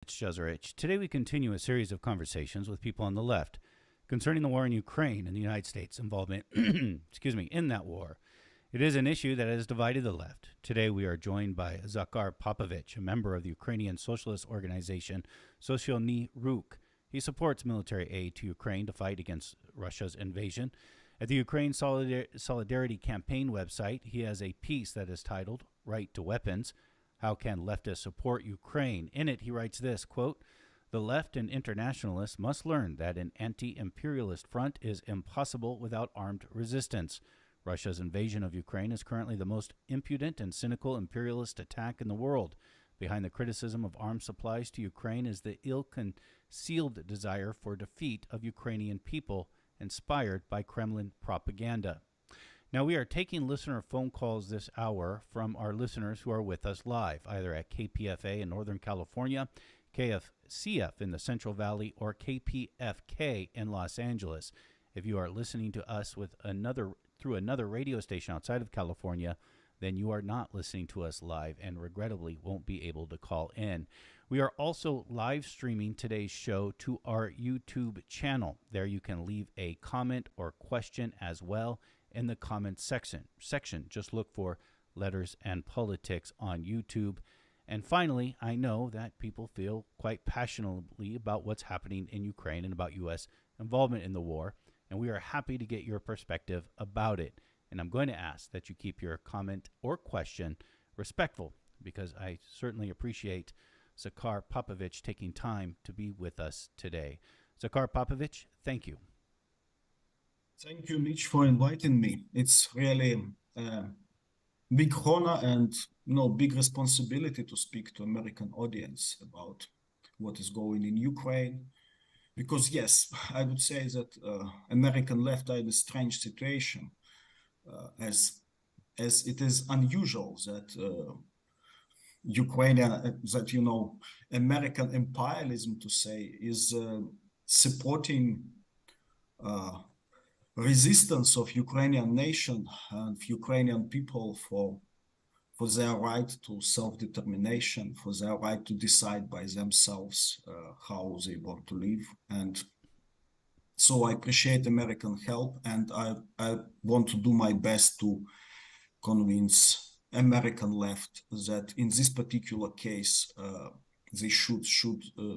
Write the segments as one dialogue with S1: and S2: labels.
S1: It's Jeserich. Today we continue a series of conversations with people on the left concerning the war in Ukraine and the United States' involvement in that war. It is an issue that has divided the left. Today we are joined by Zakhar Popovych, a member of the Ukrainian Socialist Organization Socialist Zakhar. He supports military aid to Ukraine to fight against Russia's invasion. At the Ukraine Solidarity Campaign website, he has a piece that is titled Right to Weapons. How can leftists support Ukraine? In it, he writes this, quote, "The left and internationalists must learn that an anti-imperialist front is impossible without armed resistance. Russia's invasion of Ukraine is currently the most impudent and cynical imperialist attack in the world. Behind the criticism of arms supplies to Ukraine is the ill-concealed desire for defeat of Ukrainian people, inspired by Kremlin propaganda." Now, we are taking listener phone calls this hour from our listeners who are with us live, either at KPFA in Northern California, KFCF in the Central Valley, or KPFK in Los Angeles. If you are listening to us through another radio station outside of California, then you are not listening to us live and regrettably won't be able to call in. We are also live streaming today's show to our YouTube channel. There you can leave a comment or question as well in the comments section. Just look for Letters and Politics on YouTube. And finally, I know that people feel quite passionately about what's happening in Ukraine and about U.S. involvement in the war, and we are happy to get your perspective about it. And I'm going to ask that you keep your comment or question respectful, because I certainly appreciate Zakhar Popovych taking time to be with us today. Zakhar Popovych, thank you.
S2: Thank you, Mitch, for inviting me. It's really a big honor and big responsibility to speak to American audience about what is going in Ukraine. Because yes, I would say that American left are in a strange situation, as it is unusual that American imperialism, to say, is supporting resistance of Ukrainian nation and Ukrainian people for their right to self-determination, for their right to decide by themselves how they want to live. And so I appreciate American help, and I want to do my best to convince American left that in this particular case, they should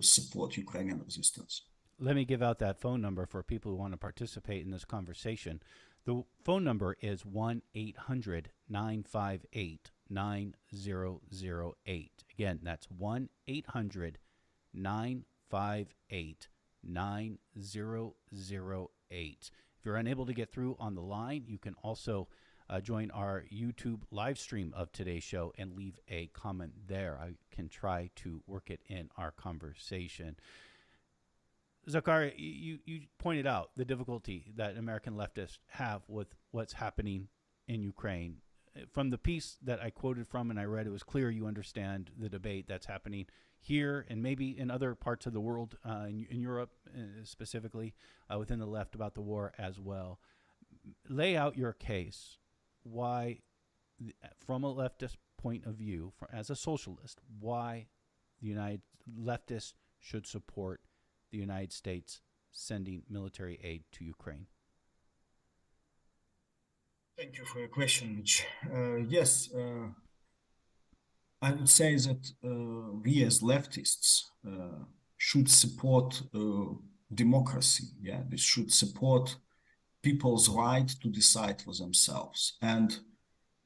S2: support Ukrainian resistance.
S1: Let me give out that phone number for people who want to participate in this conversation. The phone number is 1-800-958-9008. Again, that's 1-800-958-9008. If you're unable to get through on the line, you can also join our YouTube live stream of today's show and leave a comment there. I can try to work it in our conversation. Zakhar, you pointed out the difficulty that American leftists have with what's happening in Ukraine. From the piece that I quoted from and I read, it was clear you understand the debate that's happening here and maybe in other parts of the world, in Europe specifically, within the left about the war as well. Lay out your case why, from a leftist point of view, as a socialist, why the United leftists should support the United States sending military aid to Ukraine.
S2: Thank you for your question, Mitch. Yes, I would say that we as leftists should support democracy. Yeah, we should support people's right to decide for themselves. And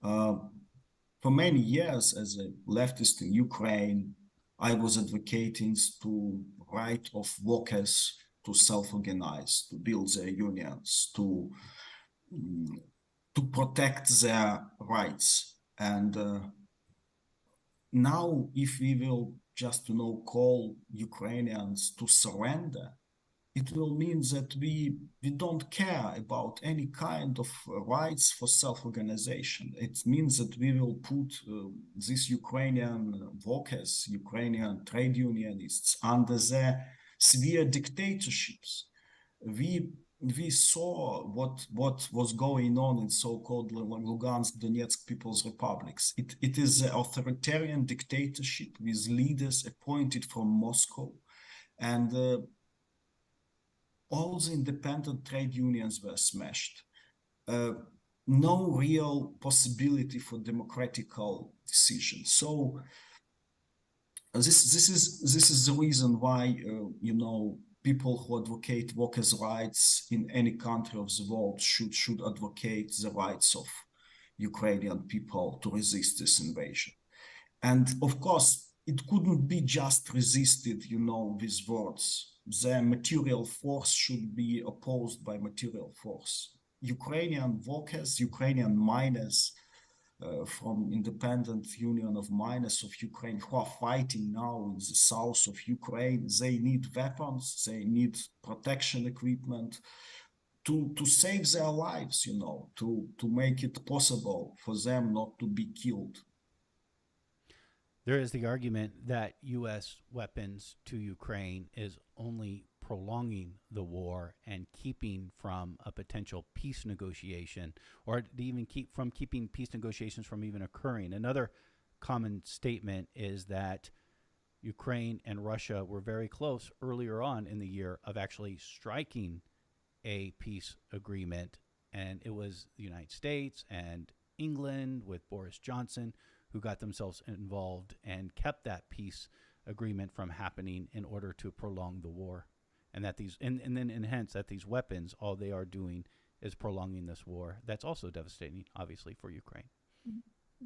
S2: for many years, as a leftist in Ukraine, I was advocating to right of workers to self-organize, to build their unions, to protect their rights. And now, if we will just call Ukrainians to surrender, it will mean that we don't care about any kind of rights for self-organization. It means that we will put these Ukrainian workers, Ukrainian trade unionists under their severe dictatorships. We we saw what was going on in so-called Lugansk, Donetsk People's Republics. It is an authoritarian dictatorship with leaders appointed from Moscow, and all the independent trade unions were smashed. Uh, no real possibility for democratical decision. So this is the reason why people who advocate workers' rights in any country of the world should advocate the rights of Ukrainian people to resist this invasion. And of course, it couldn't be just resisted, with words. The material force should be opposed by material force. Ukrainian workers, Ukrainian miners, from Independent Union of Miners of Ukraine who are fighting now in the south of Ukraine. They need weapons, they need protection equipment to save their lives, to make it possible for them not to be killed.
S1: There is the argument that U.S. weapons to Ukraine is only prolonging the war and keeping from a potential peace negotiation, or to even keeping peace negotiations from even occurring. Another common statement is that Ukraine and Russia were very close earlier on in the year of actually striking a peace agreement, and it was the United States and England with Boris Johnson who got themselves involved and kept that peace agreement from happening in order to prolong the war. And that these and then and hence that these weapons, all they are doing is prolonging this war. That's also devastating, obviously, for Ukraine.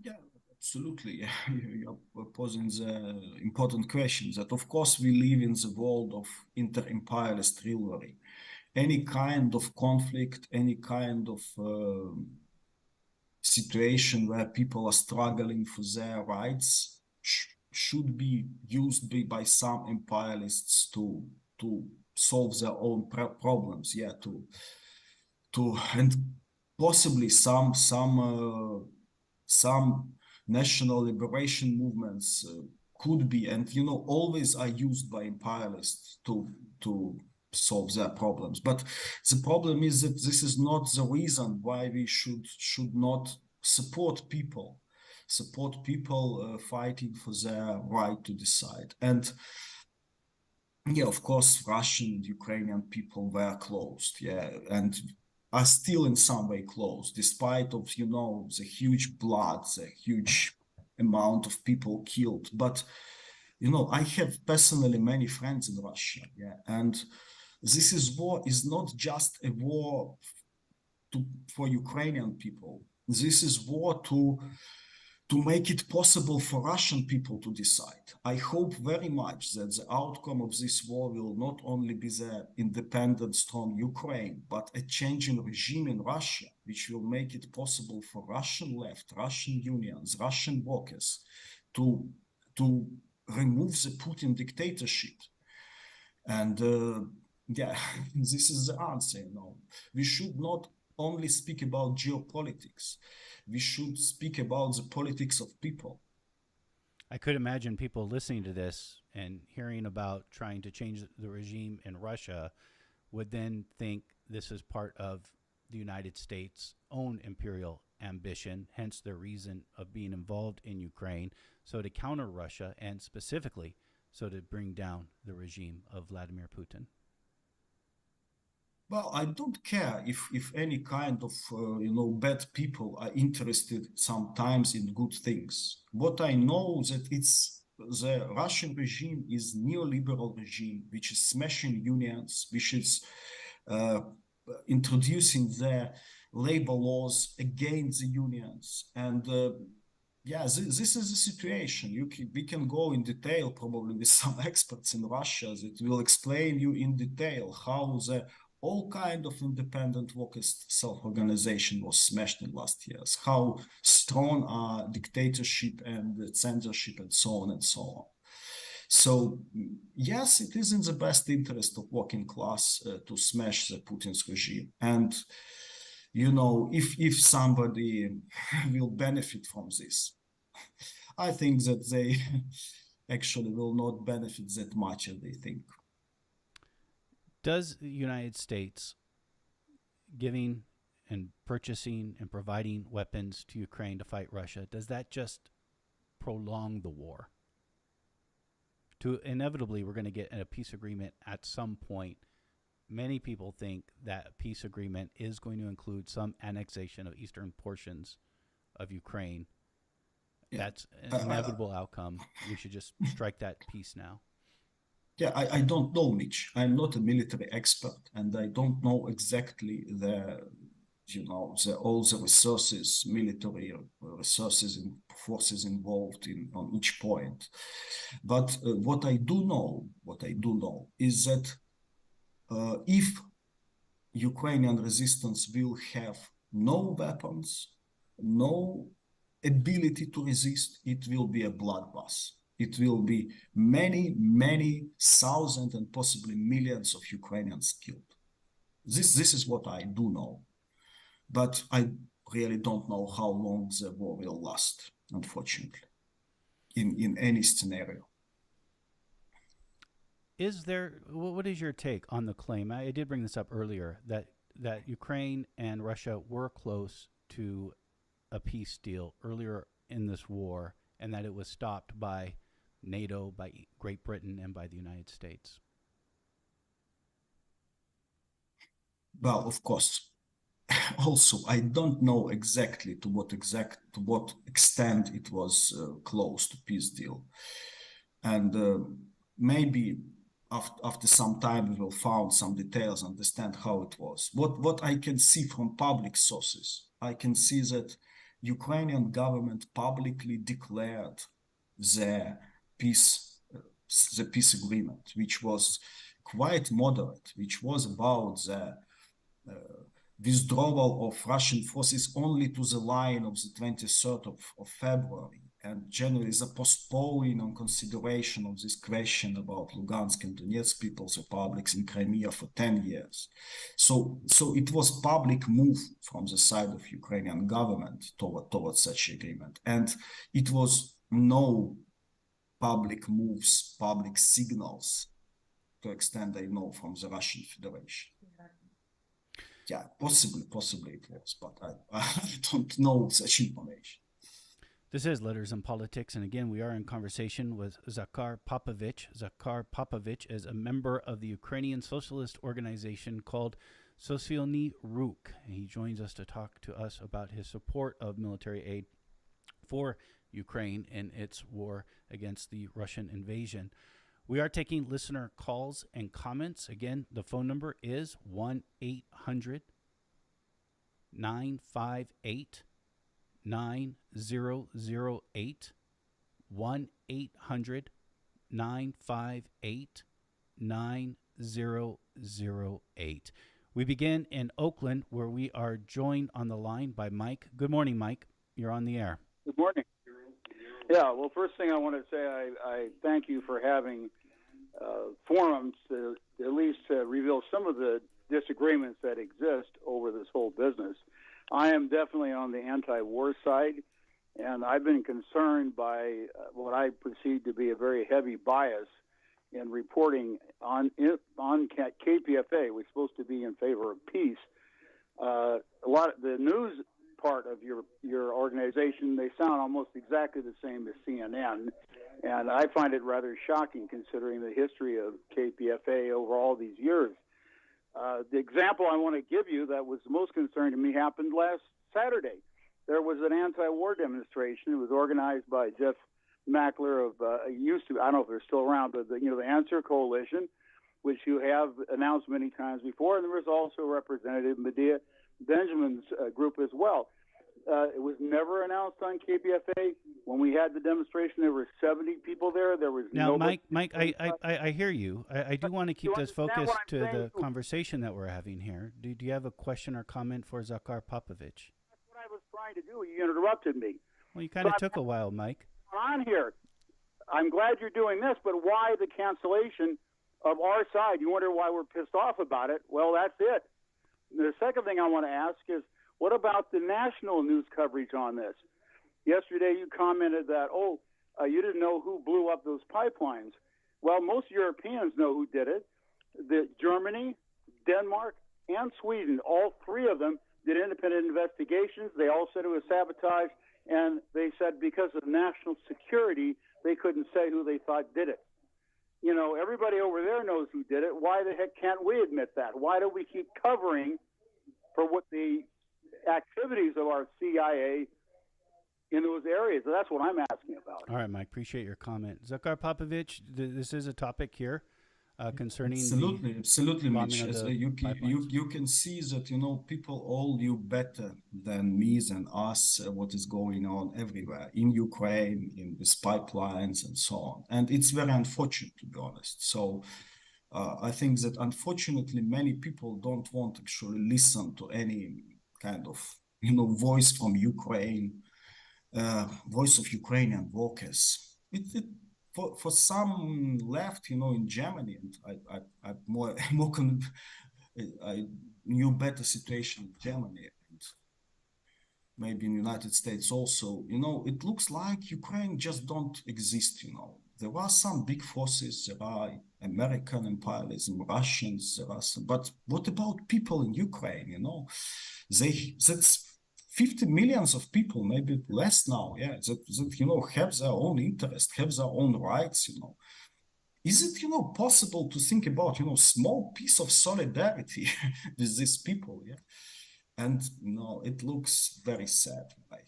S2: Yeah, absolutely. You're posing the important questions that, of course, we live in the world of inter-imperialist rivalry. Any kind of conflict, any kind of situation where people are struggling for their rights should be used by some imperialists to solve their own problems. Yeah, to and possibly some national liberation movements could be, and always are used by imperialists to solve their problems. But the problem is that this is not the reason why we should not support people fighting for their right to decide. And yeah, of course, Russian and Ukrainian people were closed, yeah, and are still in some way closed, despite of the huge blood, the huge amount of people killed. But I have personally many friends in Russia, yeah, and this war is not just a war for Ukrainian people. This is war to make it possible for Russian people to decide. I hope very much that the outcome of this war will not only be the independent, strong Ukraine, but a changing regime in Russia, which will make it possible for Russian left, Russian unions, Russian workers to remove the Putin dictatorship. And yeah, this is the answer. We should not only speak about geopolitics. We should speak about the politics of people.
S1: I could imagine people listening to this and hearing about trying to change the regime in Russia would then think this is part of the United States' own imperial ambition, hence their reason of being involved in Ukraine. So to counter Russia, and specifically, so to bring down the regime of Vladimir Putin.
S2: Well, I don't care if any kind of bad people are interested sometimes in good things. What I know that it's the Russian regime is neoliberal regime, which is smashing unions, which is uh, introducing the labor laws against the unions. And yeah, this is the situation. We can go in detail probably with some experts in Russia that will explain you in detail how the all kind of independent workers self-organization was smashed in last years, how strong are dictatorship and censorship and so on and so on. So yes, it is in the best interest of working class to smash the Putin's regime. And if somebody will benefit from this, I think that they actually will not benefit that much as they think.
S1: Does the United States giving and purchasing and providing weapons to Ukraine to fight Russia, does that just prolong the war? To inevitably, we're going to get a peace agreement at some point. Many people think that peace agreement is going to include some annexation of eastern portions of Ukraine. Yeah. That's an inevitable outcome. We should just strike that peace now.
S2: Yeah, I don't know, Mitch. I'm not a military expert, and I don't know exactly all the resources, military resources and forces involved on each point. But what I do know is that if Ukrainian resistance will have no weapons, no ability to resist, it will be a bloodbath. It will be many, many thousands and possibly millions of Ukrainians killed. This is what I do know. But I really don't know how long the war will last, unfortunately, in any scenario.
S1: What is your take on the claim? I did bring this up earlier, that Ukraine and Russia were close to a peace deal earlier in this war, and that it was stopped by NATO, by Great Britain, and by the United States?
S2: Well, of course. Also, I don't know exactly to what extent it was close to peace deal, and maybe after some time we will find some details, understand how it was. What I can see from public sources, I can see that Ukrainian government publicly declared the peace agreement, which was quite moderate, which was about the withdrawal of Russian forces only to the line of the 23rd of February, and generally the postponing on consideration of this question about Lugansk and Donetsk People's Republics in Crimea for 10 years. So it was public move from the side of Ukrainian government towards such agreement. And it was no public moves, public signals, to extent I know, from the Russian Federation. Yeah, possibly it was, but I don't know such information.
S1: This is Letters and Politics, and again, we are in conversation with Zakhar Popovych. Zakhar Popovych is a member of the Ukrainian Socialist organization called Socialist Zakhar. He joins us to talk to us about his support of military aid for Ukraine in its war against the Russian invasion. We are taking listener calls and comments. Again, the phone number is 1-800-958 9008, 1-800-958 9008. We begin in Oakland, where we are joined on the line by Mike. Good morning, Mike. You're on the air.
S3: Good morning. Yeah, well, first thing I want to say, I thank you for having forums to at least reveal some of the disagreements that exist over this whole business. I am definitely on the anti-war side, and I've been concerned by what I perceive to be a very heavy bias in reporting on KPFA. We're supposed to be in favor of peace. A lot of the news part of your organization, they sound almost exactly the same as CNN, and I find it rather shocking considering the history of KPFA over all these years. The example I want to give you that was most concerning to me happened last Saturday. There was an anti-war demonstration. It was organized by Jeff Mackler of I don't know if they're still around, but the Answer Coalition, which you have announced many times before, and there was also Representative Medea Benjamin's group as well. It was never announced on KPFA. When we had the demonstration, there were 70 people there. There was
S1: now, Mike, I hear you. I do want to keep this focused to the conversation that we're having here. Do you have a question or comment for Zakhar Popovych?
S3: That's what I was trying to do. You interrupted me.
S1: Well, you kind of took a while, Mike.
S3: On here. I'm glad you're doing this, but why the cancellation of our side? You wonder why we're pissed off about it? Well, that's it. The second thing I want to ask is, what about the national news coverage on this? Yesterday you commented that, you didn't know who blew up those pipelines. Well, most Europeans know who did it. Germany, Denmark, and Sweden, all three of them did independent investigations. They all said it was sabotage, and they said because of national security, they couldn't say who they thought did it. You know, everybody over there knows who did it. Why the heck can't we admit that? Why do we keep covering for what the activities of our CIA in those areas? That's what I'm asking about.
S1: All right, Mike, appreciate your comment. Zakhar Popovych, this is a topic here concerning
S2: absolutely, Mitch.
S1: of the
S2: You can see that, you know, people all knew better than me, than us, what is going on everywhere in Ukraine, in these pipelines and so on. And it's very unfortunate, to be honest. So I think that unfortunately many people don't want to actually listen to any kind of, you know, voice from Ukraine, voice of Ukrainian workers. For some left, you know, in Germany, and I knew better situation in Germany and maybe in the United States also, you know, it looks like Ukraine just don't exist, you know. There are some big forces, there are American imperialism, Russians, there are some, but what about people in Ukraine, you know? That's 50 millions of people, maybe less now, yeah, that you know, have their own interest, have their own rights, you know. Is it, you know, possible to think about, you know, small piece of solidarity with these people, yeah? And, you know, it looks very sad when I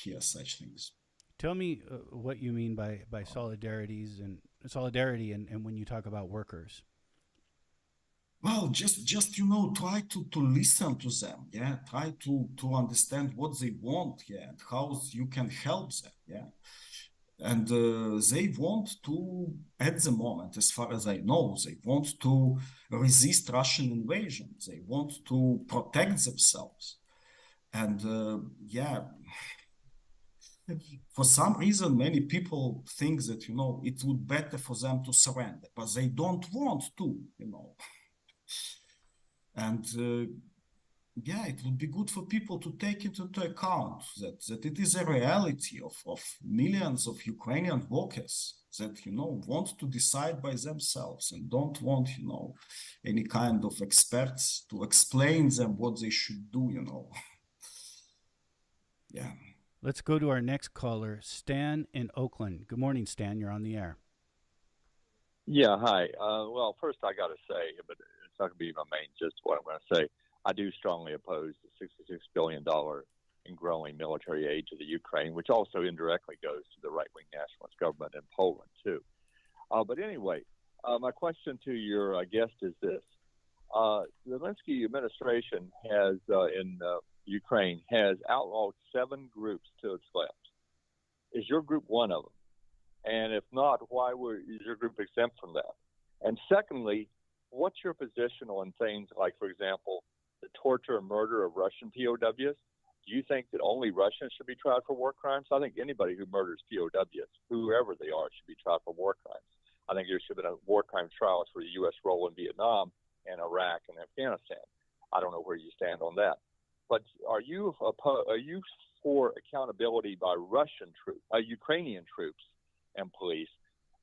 S2: hear such things.
S1: Tell me what you mean by solidarity and when you talk about workers.
S2: Well, just you know, try to listen to them, yeah. Try to understand what they want, yeah, and how you can help them, yeah. And they want to, at the moment, as far as I know, they want to resist Russian invasion. They want to protect themselves, and yeah. For some reason, many people think that, you know, it would be better for them to surrender, but they don't want to, you know. And yeah, it would be good for people to take it into account that it is a reality of millions of Ukrainian workers that, you know, want to decide by themselves and don't want, you know, any kind of experts to explain them what they should do, you know. Yeah.
S1: Let's go to our next caller, Stan in Oakland. Good morning, Stan. You're on the air.
S4: Yeah, hi. Well, first I got to say, but it's not going to be my main just what I'm going to say. I do strongly oppose the $66 billion and growing military aid to the Ukraine, which also indirectly goes to the right-wing nationalist government in Poland, too. But anyway, my question to your guest is this. The Zelensky administration has, in Ukraine, has outlawed 7 groups to its left. Is your group one of them? And if not, is your group exempt from that? And secondly, what's your position on things like, for example, the torture and murder of Russian POWs? Do you think that only Russians should be tried for war crimes? I think anybody who murders POWs, whoever they are, should be tried for war crimes. I think there should have been war crime trials for the U.S. role in Vietnam and Iraq and Afghanistan. I don't know where you stand on that. But are you for accountability by Ukrainian troops and police?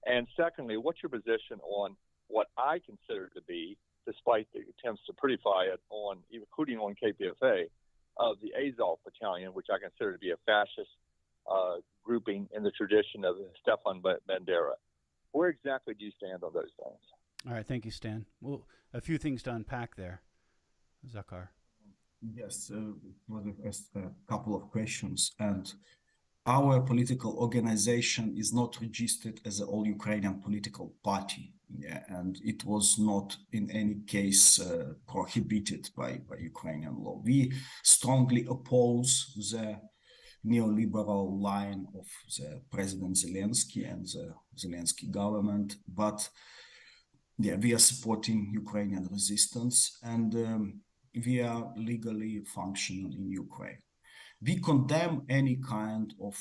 S4: And secondly, what's your position on what I consider to be, despite the attempts to prettify it on, including on KPFA, of the Azov Battalion, which I consider to be a fascist grouping in the tradition of Stefan Bandera? Where exactly do you stand on those things?
S1: All right, thank you, Stan. Well, a few things to unpack there, Zakhar.
S2: Yes, was a couple of questions, and our political organization is not registered as an all-Ukrainian political party, yeah, and it was not in any case prohibited by Ukrainian law. We strongly oppose the neoliberal line of the President Zelensky and the Zelensky government, but yeah, we are supporting Ukrainian resistance, and we are legally functional in Ukraine. We condemn any kind of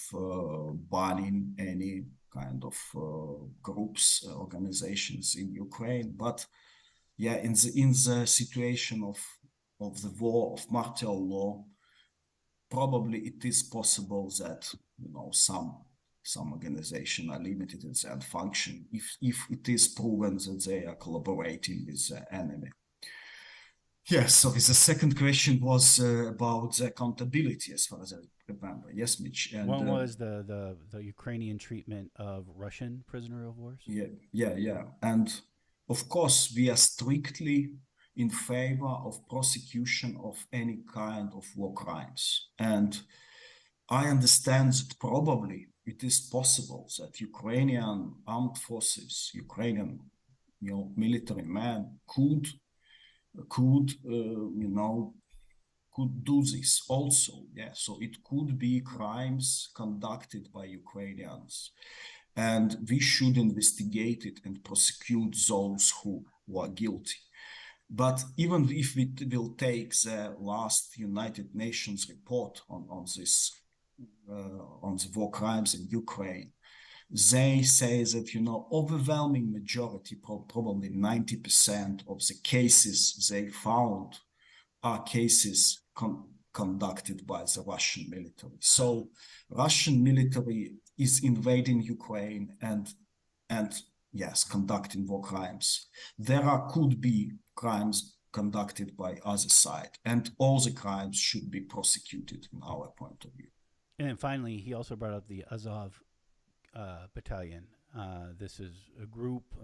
S2: banning, any kind of groups, organizations in Ukraine. But yeah, in the situation of the war, of martial law, probably it is possible that, you know, some organizations are limited in their function if it is proven that they are collaborating with the enemy. Yes, so the second question was about the accountability, as far as I remember. Yes, Mitch. And
S1: One was the Ukrainian treatment of Russian prisoner of wars.
S2: yeah. And of course, we are strictly in favor of prosecution of any kind of war crimes. And I understand that probably it is possible that Ukrainian armed forces, Ukrainian, military men could do this also. Yeah, so it could be crimes conducted by Ukrainians, and we should investigate it and prosecute those who are guilty. But even if we will take the last United Nations report on this, on the war crimes in Ukraine, they say that, overwhelming majority, probably 90% of the cases they found are cases conducted by the Russian military. So Russian military is invading Ukraine and yes, conducting war crimes. Could be crimes conducted by other side, and all the crimes should be prosecuted in our point of view.
S1: And then finally, he also brought up the Azov battalion. This is a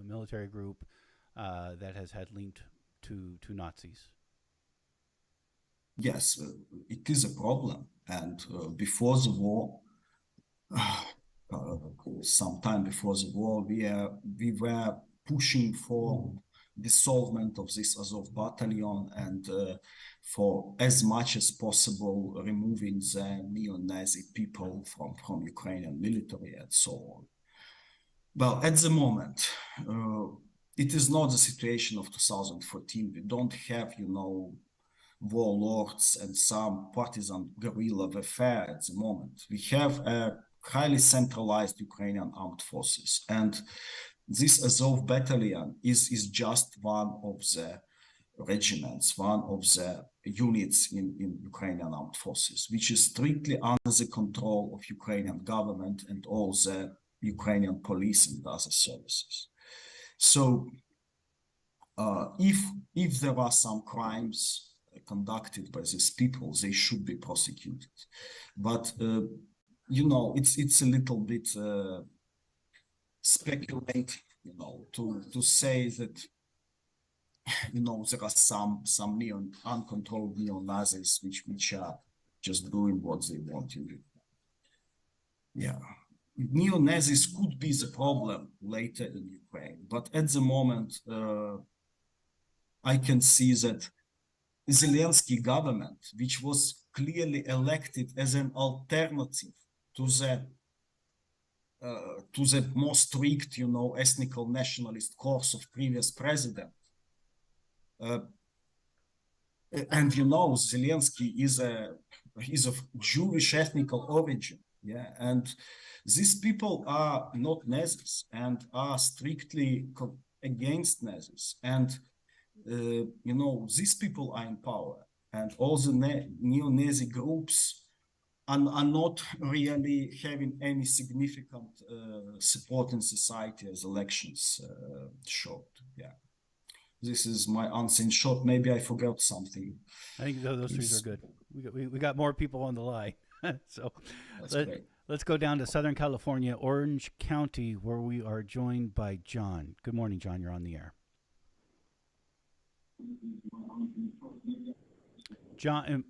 S1: military group that has had linked to Nazis.
S2: Yes, it is a problem. And before the war, sometime before the war, we were pushing for dissolvement of this Azov battalion and for as much as possible removing the neo-Nazi people from Ukrainian military and so on. Well, at the moment, it is not the situation of 2014. We don't have, warlords and some partisan guerrilla warfare at the moment. We have a highly centralized Ukrainian armed forces, and this Azov battalion is just one of the regiments, one of the units in Ukrainian armed forces, which is strictly under the control of Ukrainian government and all the Ukrainian police and other services. So if there are some crimes conducted by these people, they should be prosecuted. But it's a little bit speculative, to say that there are some uncontrolled neo-Nazis which are just doing what they want to do. Yeah, neo-Nazis could be the problem later in Ukraine, but at the moment, I can see that Zelensky government, which was clearly elected as an alternative to the more strict, ethnical nationalist course of previous president. And Zelensky is of Jewish ethnical origin, yeah, and these people are not Nazis and are strictly against Nazis, and these people are in power, and all the neo-Nazi groups are not really having any significant support in society, as elections showed. Yeah, this is my answer in short. Maybe I forgot something.
S1: I think those three are good. We got more people on the line, so let's go down to Southern California, Orange County, where we are joined by John. Good morning, John. You're on the air. John,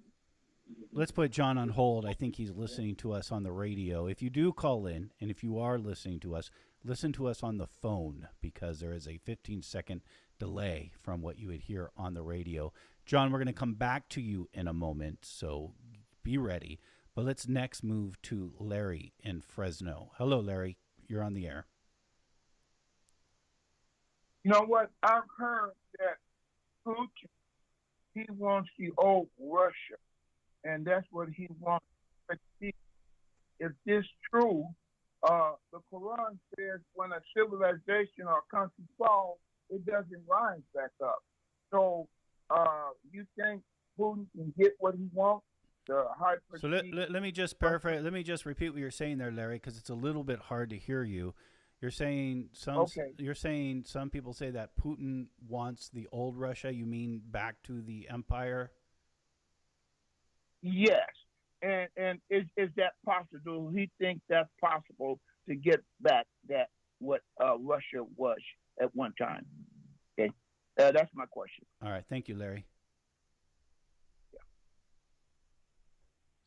S1: let's put John on hold. I think he's listening to us on the radio. If you do call in, and if you are listening to us, listen to us on the phone, because there is a 15-second delay from what you would hear on the radio. John, we're going to come back to you in a moment, so be ready. But let's next move to Larry in Fresno. Hello, Larry. You're on the air.
S5: You know what? I've heard that Putin, he wants the old Russia, and that's what he wants. If this true, the Quran says when a civilization or country falls, it doesn't rise back up. So you think Putin can get what he wants?
S1: So let me just paraphrase. Let me just repeat what you're saying there, Larry, because it's a little bit hard to hear you.
S5: Okay.
S1: You're saying some people say that Putin wants the old Russia. You mean back to the empire?
S5: Yes. And is that possible? Do he think that's possible to get back that what Russia was at one time? Okay. That's my question.
S1: All right, thank you, Larry.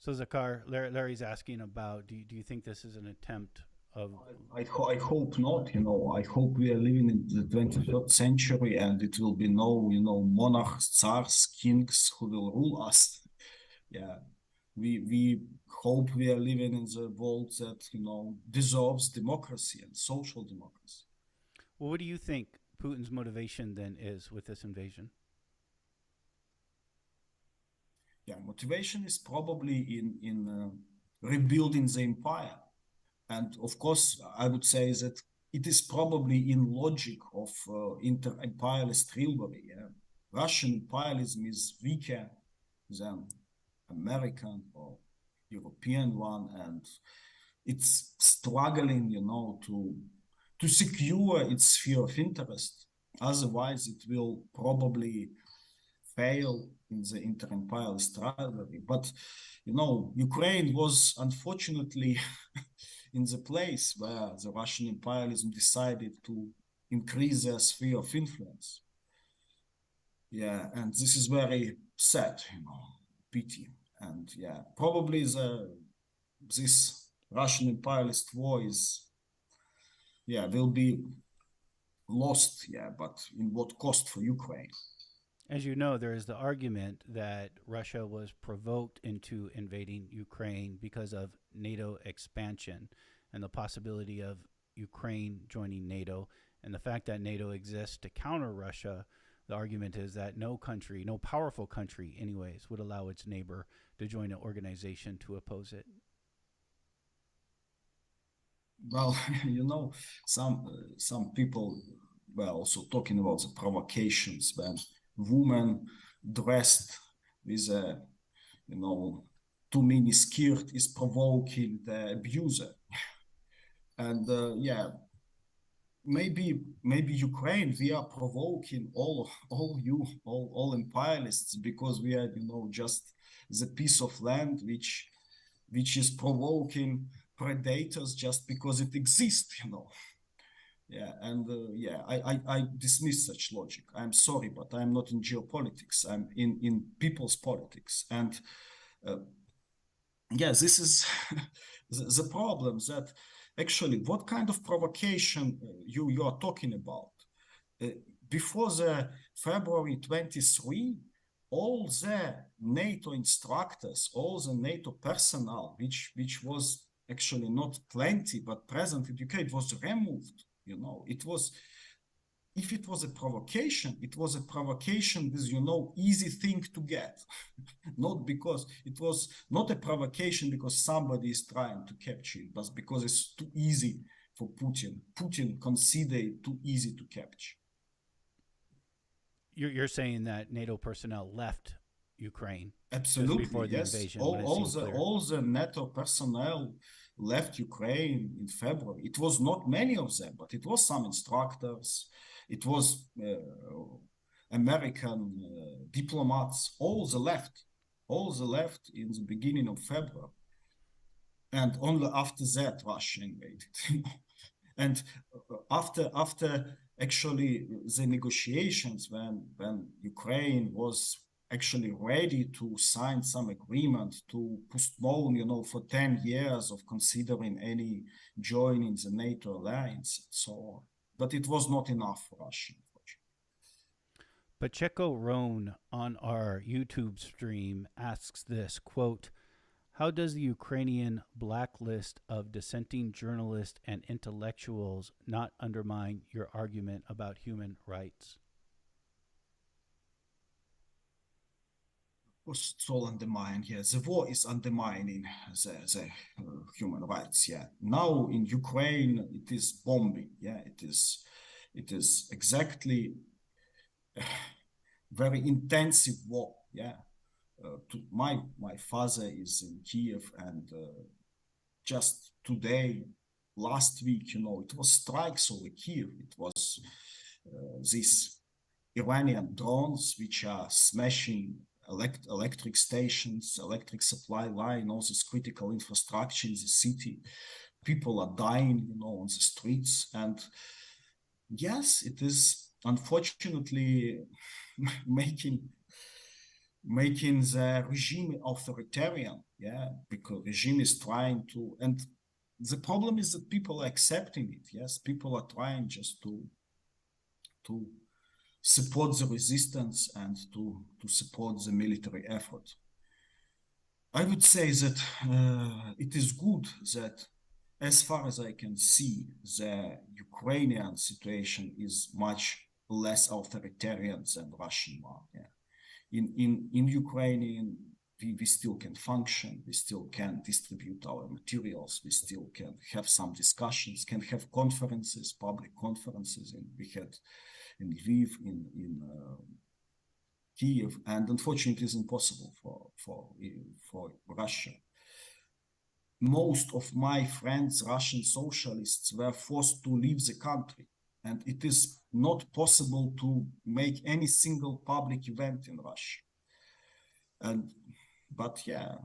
S1: So Zakhar, Larry's asking about do you think this is an attempt of
S2: I hope not, you know. I hope we are living in the 23rd century and it will be no, you know, monarchs, tsars, kings who will rule us. Yeah. We hope we are living in the world that, you know, deserves democracy and social democracy.
S1: well, what do you think Putin's motivation then is with this invasion?
S2: Yeah, motivation is probably in rebuilding the empire. And of course, I would say that it is probably in logic of inter-imperialist rivalry. Yeah? Russian imperialism is weaker than American or European one, and it's struggling, you know, to secure its sphere of interest. Otherwise, it will probably fail in the inter-imperialist rivalry. But, you know, Ukraine was unfortunately in the place where the Russian imperialism decided to increase their sphere of influence. Yeah, and this is very sad, you know, pity. And yeah, probably this Russian imperialist war is, yeah, will be lost, yeah, but in what cost for Ukraine?
S1: As you know, there is the argument that Russia was provoked into invading Ukraine because of NATO expansion and the possibility of Ukraine joining NATO and the fact that NATO exists to counter Russia. The argument is that no country, no powerful country, anyways, would allow its neighbor to join an organization to oppose it.
S2: Well, you know, some people were also talking about the provocations when women dressed with a, you know, too mini skirt is provoking the abuser. And yeah, maybe Ukraine, we are provoking all imperialists because we are, you know, just the piece of land which is provoking predators just because it exists, you know. Yeah, and yeah, I dismiss such logic. I'm sorry, but I'm not in geopolitics. I'm in people's politics. And yeah, this is the problem that actually what kind of provocation you are talking about. Uh, Before the February 23, all the NATO instructors, all the NATO personnel, which was actually not plenty but present in UK, it was removed. You know, it was, if it was a provocation, it was a provocation with, you know, easy thing to get. Not because it was not a provocation because somebody is trying to capture it, but because it's too easy for Putin. Putin considered it too easy to capture.
S1: You're saying that NATO personnel left Ukraine just
S2: Absolutely,
S1: before the
S2: yes.
S1: invasion when it seemed clear.
S2: All the NATO personnel left Ukraine in February. It was not many of them, but it was some instructors. It was American diplomats. All the left in the beginning of February, and only after that Russia invaded. And after actually the negotiations, when Ukraine was actually ready to sign some agreement to postpone, you know, for 10 years of considering any joining the NATO alliance and so on. But it was not enough for Russia.
S1: Pacheco Roan on our YouTube stream asks this, quote, how does the Ukrainian blacklist of dissenting journalists and intellectuals not undermine your argument about human rights?
S2: It's all undermined. Yeah, the war is undermining the human rights. Yeah, now in Ukraine it is bombing. Yeah, it is exactly very intensive war. Yeah, my father is in Kiev, and just today last week, it was strikes over Kiev. It was these Iranian drones which are smashing electric stations, electric supply line, all this critical infrastructure in the city. People are dying, on the streets. And yes, it is unfortunately making the regime authoritarian, because regime is trying to, and the problem is that people are accepting it. Yes, people are trying just to support the resistance and to support the military effort. I would say that it is good that, as far as I can see, the Ukrainian situation is much less authoritarian than Russian one. In Ukraine, we still can function, we still can distribute our materials, we still can have some discussions, can have conferences, public conferences. And we had in Lviv, in Kiev, and unfortunately, it is impossible for Russia. Most of my friends, Russian socialists, were forced to leave the country, and it is not possible to make any single public event in Russia. But yeah,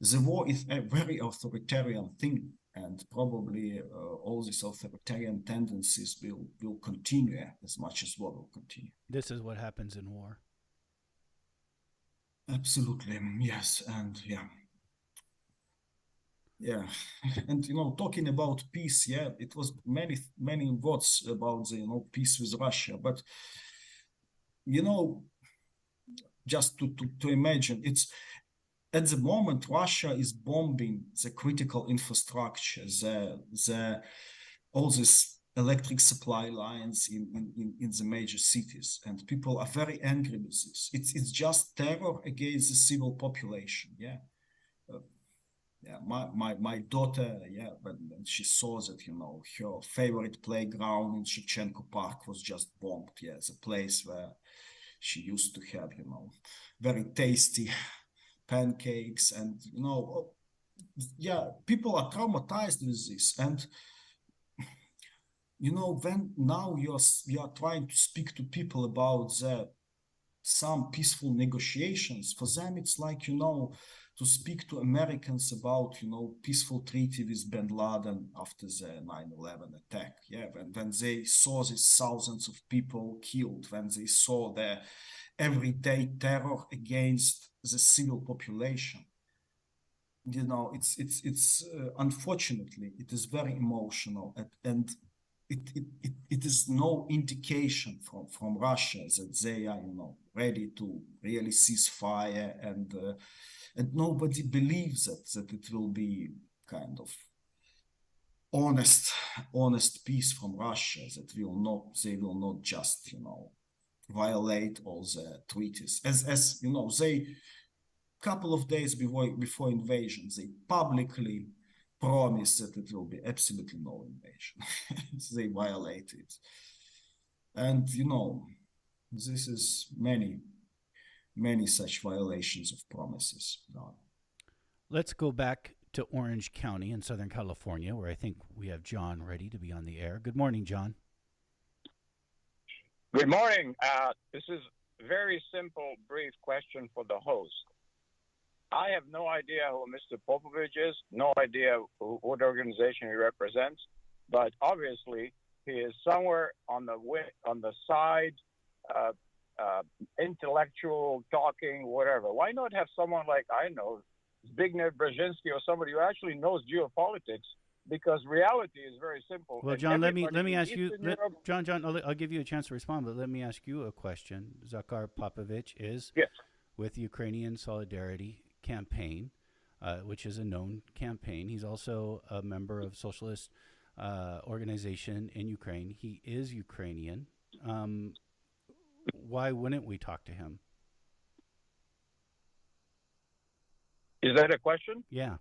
S2: the war is a very authoritarian thing, and probably all these authoritarian tendencies will continue as much as war will continue.
S1: This is what happens in war.
S2: Absolutely, yes, and and talking about peace, it was many words about the peace with Russia, but just to imagine, it's at the moment Russia is bombing the critical infrastructure, all these electric supply lines in the major cities, and people are very angry with this. It's just terror against the civil population. My daughter, when she saw that, her favorite playground in Shevchenko Park was just bombed. It's a place where she used to have, very tasty pancakes, and people are traumatized with this. And when now you are trying to speak to people about some peaceful negotiations, for them it's like to speak to Americans about peaceful treaty with bin Laden after the 9/11 attack. When they saw these thousands of people killed, when they saw the everyday terror against the civil population, it's unfortunately it is very emotional, and it is no indication from Russia that they are ready to really cease fire, and nobody believes that it will be kind of honest peace from Russia, that they will not just violate all the treaties, as they couple of days before invasion, they publicly promised that it will be absolutely no invasion. They violate it. And, this is many such violations of promises.
S1: Let's go back to Orange County in Southern California, where I think we have John ready to be on the air. Good morning, John.
S6: Good morning. This is a very simple, brief question for the host. I have no idea who Mr. Popovych is, no idea what organization he represents, but obviously he is somewhere on the side, intellectual, talking, whatever. Why not have someone like, I know, Zbigniew Brzezinski or somebody who actually knows geopolitics? Because reality is very simple.
S1: Well, John, let me ask you, John, I'll give you a chance to respond, but let me ask you a question. Zakhar Popovych is with Ukrainian Solidarity Campaign, which is a known campaign. He's also a member of Socialist organization in Ukraine. He is Ukrainian. Why wouldn't we talk to him?
S6: Is that a question?
S1: Yeah.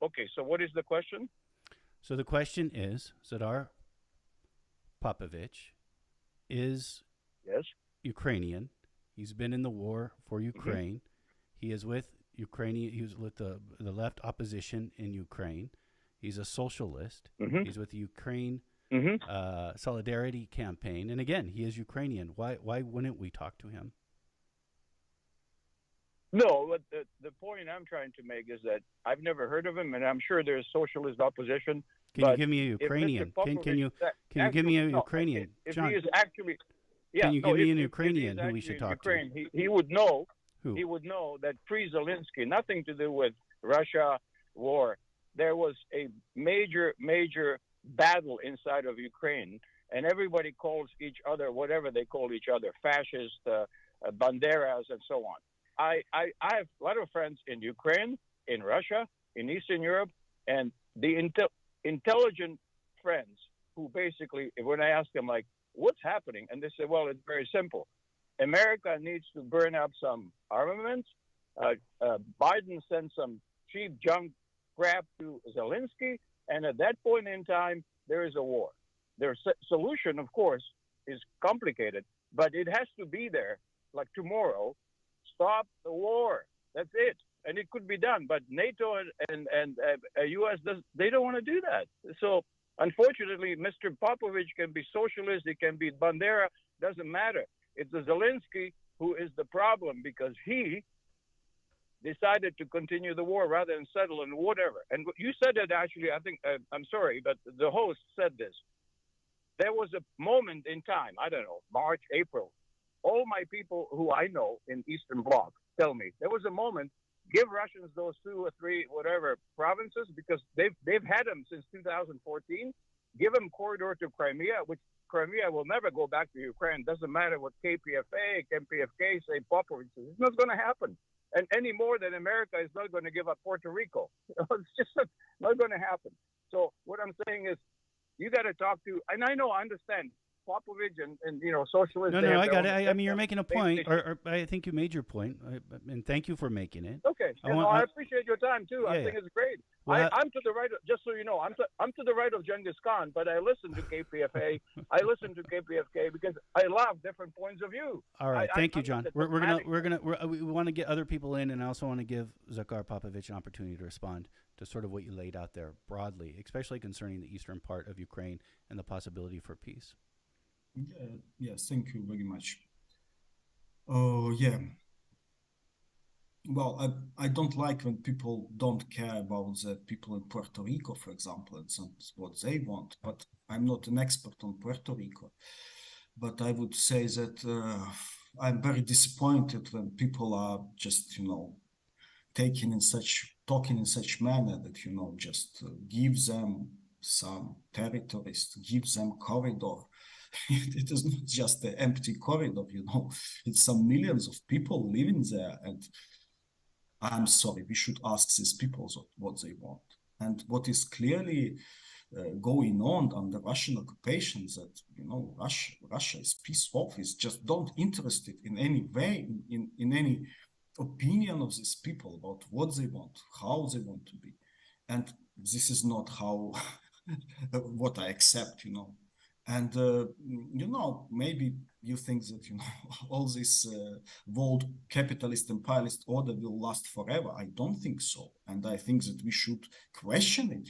S6: Okay, so what is the question?
S1: So the question is, Zakhar Popovych is Ukrainian. He's been in the war for Ukraine. He is with Ukrainian. He was with the left opposition in Ukraine. He's a socialist.
S6: Mm-hmm.
S1: He's with the Ukraine
S6: Mm-hmm.
S1: Solidarity Campaign. And again, he is Ukrainian. Why wouldn't we talk to him?
S6: No, but the point I'm trying to make is that I've never heard of him, and I'm sure there's socialist opposition.
S1: Can you give me a Ukrainian? Can you give me a Ukrainian?
S6: If
S1: John,
S6: he is actually, yeah,
S1: can you give me an
S6: if
S1: Ukrainian
S6: he's
S1: who we
S6: actually
S1: should
S6: in
S1: talk
S6: Ukraine,
S1: to?
S6: He would know.
S1: Who?
S6: He would know that pre-Zelensky, nothing to do with Russia war. There was a major battle inside of Ukraine, and everybody calls each other whatever they call each other, fascist, banderas, and so on. I have a lot of friends in Ukraine, in Russia, in Eastern Europe, and the intelligent friends who basically, when I ask them, like, what's happening? And they say, well, it's very simple. America needs to burn up some armaments. Biden sent some cheap junk crap to Zelensky, and at that point in time, there is a war. Their solution, of course, is complicated, but it has to be there, like tomorrow. Stop the war. That's it. And it could be done. But NATO and U.S., they don't want to do that. So, unfortunately, Mr. Popovych can be socialist. He can be Bandera. Doesn't matter. It's the Zelensky who is the problem because he decided to continue the war rather than settle and whatever. And you said it actually, I think, I'm sorry, but the host said this. There was a moment in time, I don't know, March, April. All my people who I know in Eastern Bloc tell me there was a moment, give Russians those 2 or 3, whatever, provinces, because they've had them since 2014. Give them corridor to Crimea, which Crimea will never go back to Ukraine. Doesn't matter what KPFA say, Popovych says. It's not going to happen. And any more than America is not going to give up Puerto Rico. It's just not going to happen. So what I'm saying is you got to talk to, and I understand, Popovych and socialists.
S1: No, I got it. I mean, you're making a point, or I think you made your point, and thank you for making it.
S6: Okay, I appreciate your time too. I think it's great.
S1: Well,
S6: I'm to the right. Just so you know, I'm to the right of Genghis Khan, but I listen to KPFA. I listen to KPFK because I love different points of view.
S1: All right, thank you, John. We want to get other people in, and I also want to give Zakhar Popovych an opportunity to respond to sort of what you laid out there broadly, especially concerning the eastern part of Ukraine and the possibility for peace.
S2: Yes, thank you very much. Oh, yeah. Well, I don't like when people don't care about the people in Puerto Rico, for example, and what they want. But I'm not an expert on Puerto Rico. But I would say that I'm very disappointed when people are just, talking in such manner that, just give them some territories, give them corridor. It is not just an empty corridor, it's some millions of people living there. And I'm sorry, we should ask these people what they want. And what is clearly going on under Russian occupation that, Russia is pissed off, is just not interested in any way, in any opinion of these people about what they want, how they want to be. And this is not how, what I accept, And, maybe you think that, all this world capitalist imperialist order will last forever. I don't think so. And I think that we should question it,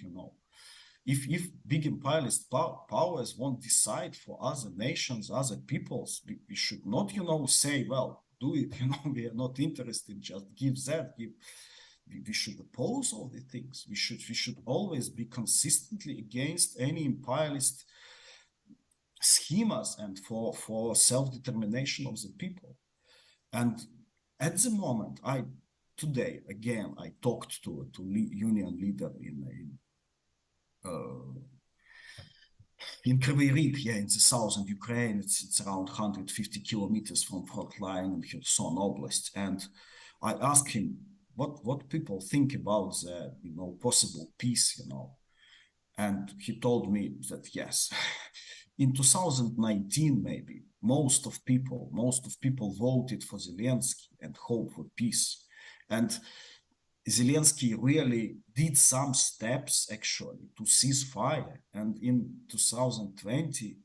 S2: If big imperialist powers won't decide for other nations, other peoples, we should not, say, well, do it, we are not interested, just give that, we should oppose all the things. We should always be consistently against any imperialist schemas and for self-determination of the people. And at the moment, today again I talked to union leader in Kryvyi Rih, in the southern Ukraine. It's around 150 kilometers from front line in Kherson Oblast, and I asked him what people think about the possible peace, and he told me that yes. In 2019, maybe, most of people voted for Zelensky and hope for peace. And Zelensky really did some steps, actually, to cease fire. And in 2020,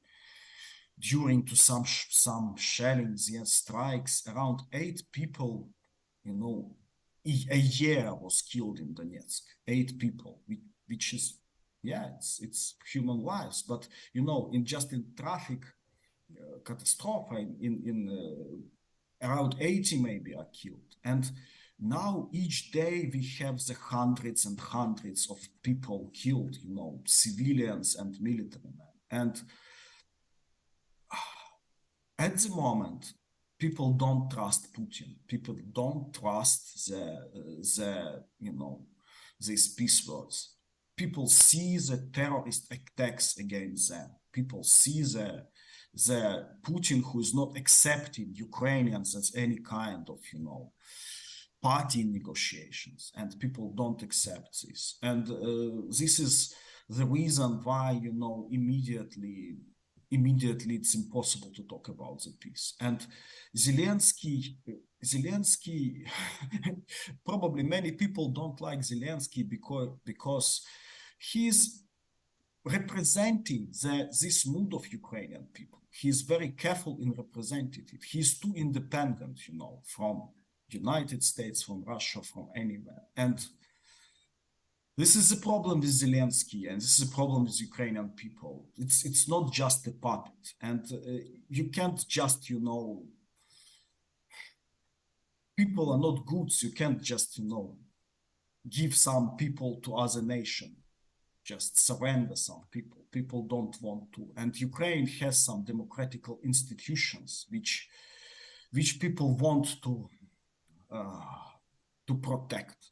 S2: during some shellings and strikes, around 8 people, a year was killed in Donetsk, 8 people, which is, yeah, it's human lives. But in just in traffic catastrophe, in around 80 maybe are killed. And now each day we have the hundreds and hundreds of people killed, civilians and military men. And at the moment, people don't trust Putin. People don't trust these peace words. People see the terrorist attacks against them. People see the Putin who is not accepting Ukrainians as any kind of, party negotiations, and people don't accept this. And this is the reason why, immediately it's impossible to talk about the peace. And Zelensky, probably many people don't like Zelensky because he's representing this mood of Ukrainian people. He's very careful in representing it. He's too independent, from United States, from Russia, from anywhere. And this is a problem with Zelensky, and this is a problem with Ukrainian people. It's not just a puppet, and you can't just, people are not goods. You can't just, give some people to other nation, just surrender some people. People don't want to. And Ukraine has some democratical institutions which people want to protect.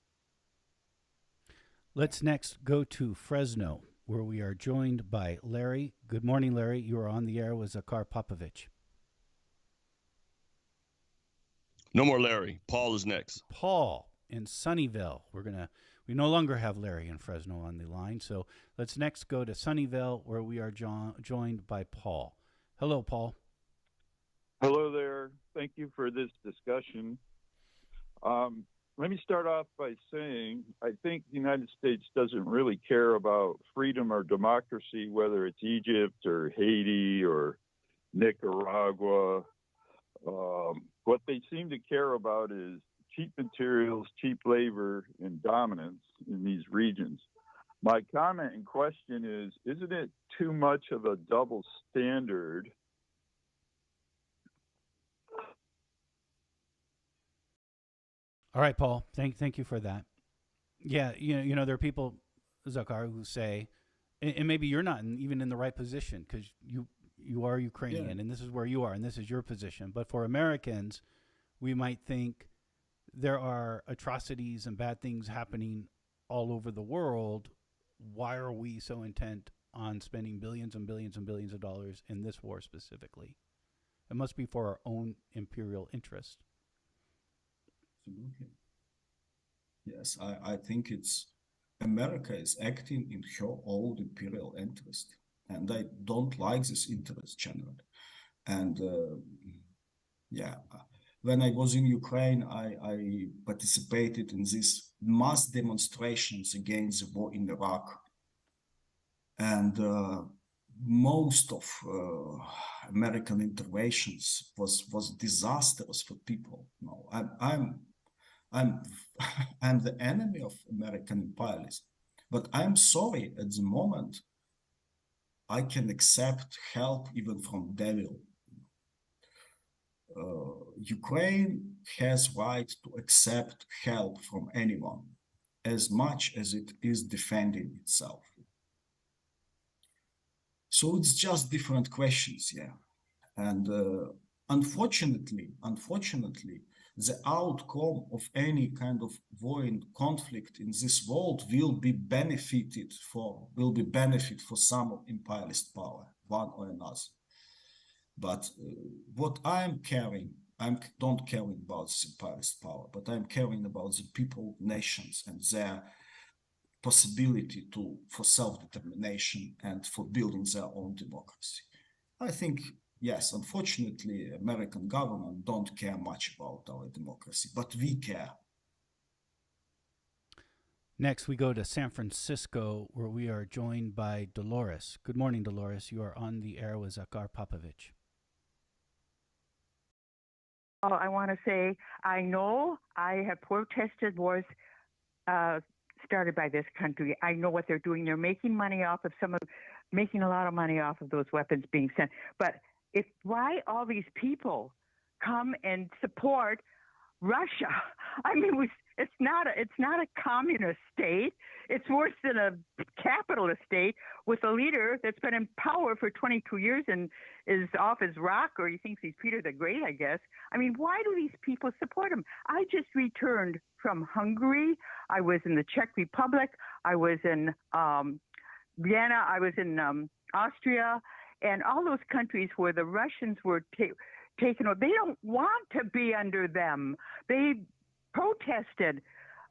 S1: Let's next go to Fresno, where we are joined by Larry. Good morning, Larry. You are on the air with Zakhar Popovych.
S7: No more Larry. Paul is next.
S1: Paul in Sunnyvale. We no longer have Larry in Fresno on the line, so let's next go to Sunnyvale, where we are joined by Paul. Hello, Paul.
S8: Hello there. Thank you for this discussion. Let me start off by saying I think the United States doesn't really care about freedom or democracy, whether it's Egypt or Haiti or Nicaragua. What they seem to care about is cheap materials, cheap labor, and dominance in these regions. My comment and question is, isn't it too much of a double standard
S1: All right, Paul. Thank you for that. Yeah, there are people, Zakhar, who say, and maybe you're not even in the right position because you are Ukrainian, and this is where you are, and this is your position. But for Americans, we might think there are atrocities and bad things happening all over the world. Why are we so intent on spending billions and billions and billions of dollars in this war specifically? It must be for our own imperial interest.
S2: Absolutely. Yes, I think America is acting in her own imperial interest, and I don't like this interest generally. And when I was in Ukraine, I participated in these mass demonstrations against the war in Iraq, and most of American interventions was disastrous for people. No, I'm the enemy of American imperialism, but I'm sorry, at the moment I can accept help even from devil. Ukraine has right to accept help from anyone as much as it is defending itself. So it's just different questions, yeah. And unfortunately, the outcome of any kind of war and conflict in this world will be benefit for some imperialist power, one or another. But what I'm don't caring about this imperialist power, but I'm caring about the people, nations, and their possibility for self-determination and for building their own democracy. I think, yes, unfortunately, American government don't care much about our democracy, but we care.
S1: Next, we go to San Francisco, where we are joined by Dolores. Good morning, Dolores. You are on the air with Zakhar Popovych.
S9: all, I want to say, I know I have protested wars started by this country. I know what they're doing. They're making money off of making a lot of money off of those weapons being sent. But why all these people come and support Russia? I mean, it's not a communist state. It's worse than a capitalist state with a leader that's been in power for 22 years and is off his rock, or he thinks he's Peter the Great, I guess. I mean, why do these people support him? I just returned from Hungary. I was in the Czech Republic. I was in Vienna. I was in Austria, and all those countries where the Russians were taken over. They don't want to be under them. They protested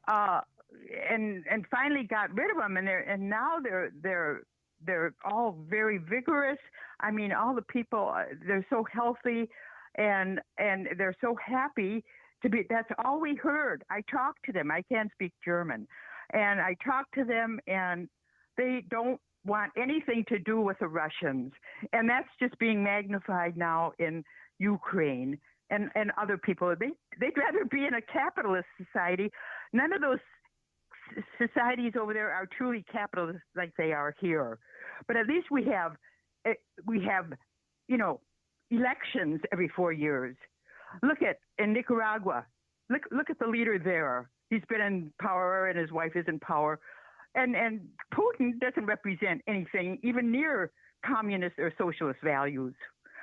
S9: and finally got rid of them, and now they're all very vigorous. I mean, all the people, they're so healthy and they're so happy to be. That's all we heard. I talked to them. I can't speak German, and I talked to them, and they don't want anything to do with the Russians, and that's just being magnified now in Ukraine and other people. They'd rather be in a capitalist society. None of those societies over there are truly capitalist like they are here. But at least we have elections every 4 years. Look at in Nicaragua. Look at the leader there. He's been in power and his wife is in power. And Putin doesn't represent anything even near communist or socialist values.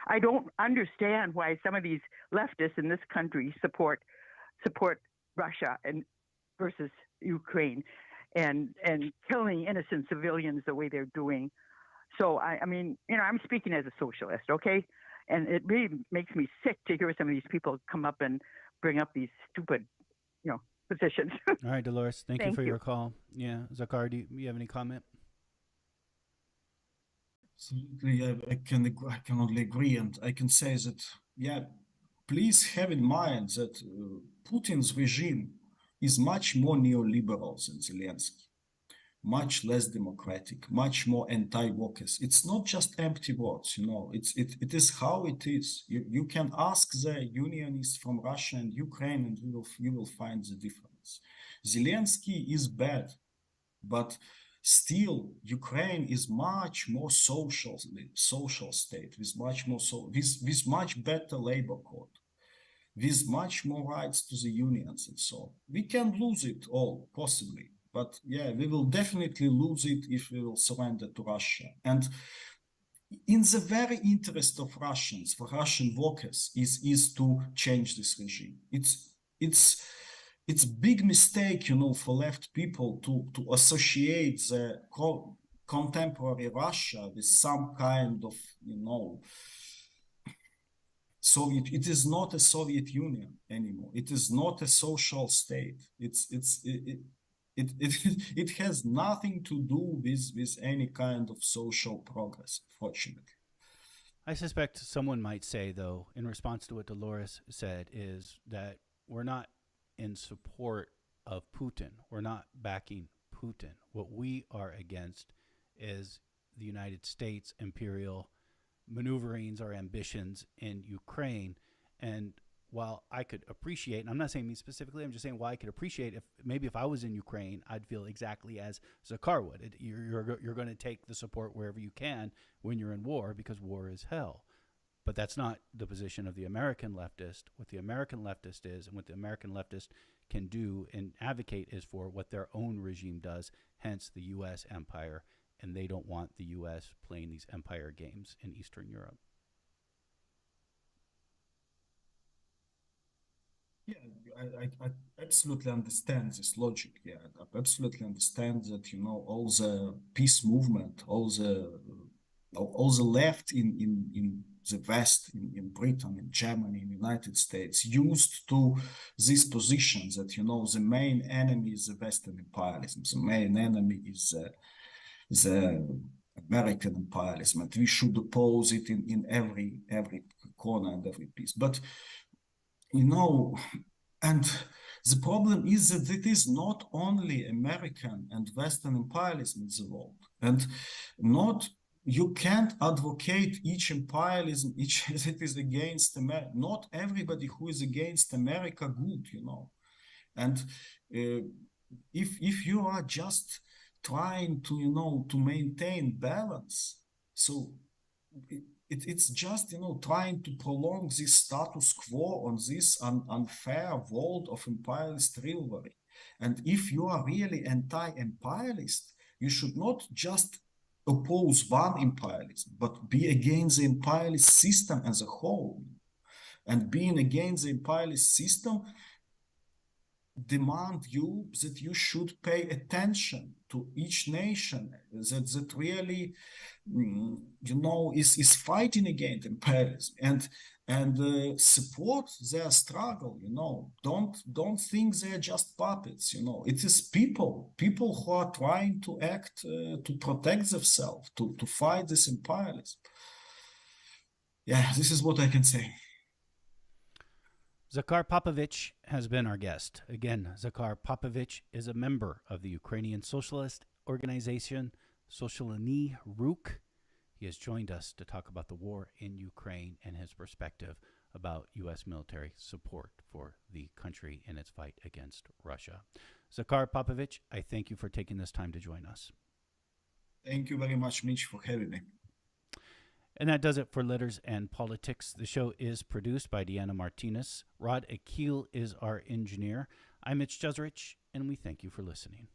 S9: I don't understand why some of these leftists in this country support Russia versus Ukraine and killing innocent civilians the way they're doing. So I mean, I'm speaking as a socialist, okay? And it really makes me sick to hear some of these people come up and bring up these stupid, positions.
S1: All right, Dolores, thank you for your call. Yeah, Zakhar, do you have any comment?
S2: Absolutely, I can only agree, and I can say that, please have in mind that Putin's regime is much more neoliberal than Zelensky, much less democratic, much more anti-workers. It's not just empty words, it is how it is. You can ask the unionists from Russia and Ukraine, and you will find the difference. Zelensky is bad, but still, Ukraine is much more social state with much more with much better labor code, with much more rights to the unions and so on. We can lose it all, possibly, but we will definitely lose it if we will surrender to Russia. And in the very interest of Russians, for Russian workers, is to change this regime. It's big mistake, for left people to associate the contemporary Russia with some kind of, Soviet. It is not a Soviet Union anymore. It is not a social state. It has nothing to do with any kind of social progress, fortunately.
S1: I suspect someone might say, though, in response to what Dolores said, is that we're not in support of Putin. We're not backing Putin. What we are against is the United States imperial maneuverings or ambitions in Ukraine. And while I could appreciate, and I'm not saying me specifically, I'm just saying why I could appreciate if I was in Ukraine, I'd feel exactly as Zakhar would. You're going to take the support wherever you can when you're in war, because war is hell. But that's not the position of the American leftist. What the American leftist is, and what the American leftist can do and advocate, is for what their own regime does, hence the U.S. empire, and they don't want the U.S. playing these empire games in Eastern Europe.
S2: Yeah, I absolutely understand this logic. Yeah, I absolutely understand that, all the peace movement, all the left in the West, in Britain, in Germany, in the United States, used to these positions that, the main enemy is the Western imperialism. The main enemy is the American imperialism, and we should oppose it in every corner and every piece. But, and the problem is that it is not only American and Western imperialism in the world, and not you can't advocate each imperialism, each that is against America. Not everybody who is against America good, you know. And if you are just trying to, you know, to maintain balance, so it's just, you know, trying to prolong this status quo on this unfair world of imperialist rivalry. And if you are really anti-imperialist, you should not just oppose one imperialism, but be against the imperialist system as a whole. And being against the imperialist system demand you that you should pay attention to each nation that really, you know, is fighting against imperialism and support their struggle. You know, don't think they're just puppets. You know, it is people who are trying to act to protect themselves, to fight this imperialism. Yeah, this is what I can say.
S1: Zakhar Popovych has been our guest. Again, Zakhar Popovych is a member of the Ukrainian Socialist Organization, Socialny Rukh. He has joined us to talk about the war in Ukraine and his perspective about U.S. military support for the country in its fight against Russia. Zakhar Popovych, I thank you for taking this time to join us.
S2: Thank you very much, Mitch, for having me.
S1: And that does it for Letters and Politics. The show is produced by Deanna Martinez. Rod Akil is our engineer. I'm Mitch Jeserich, and we thank you for listening.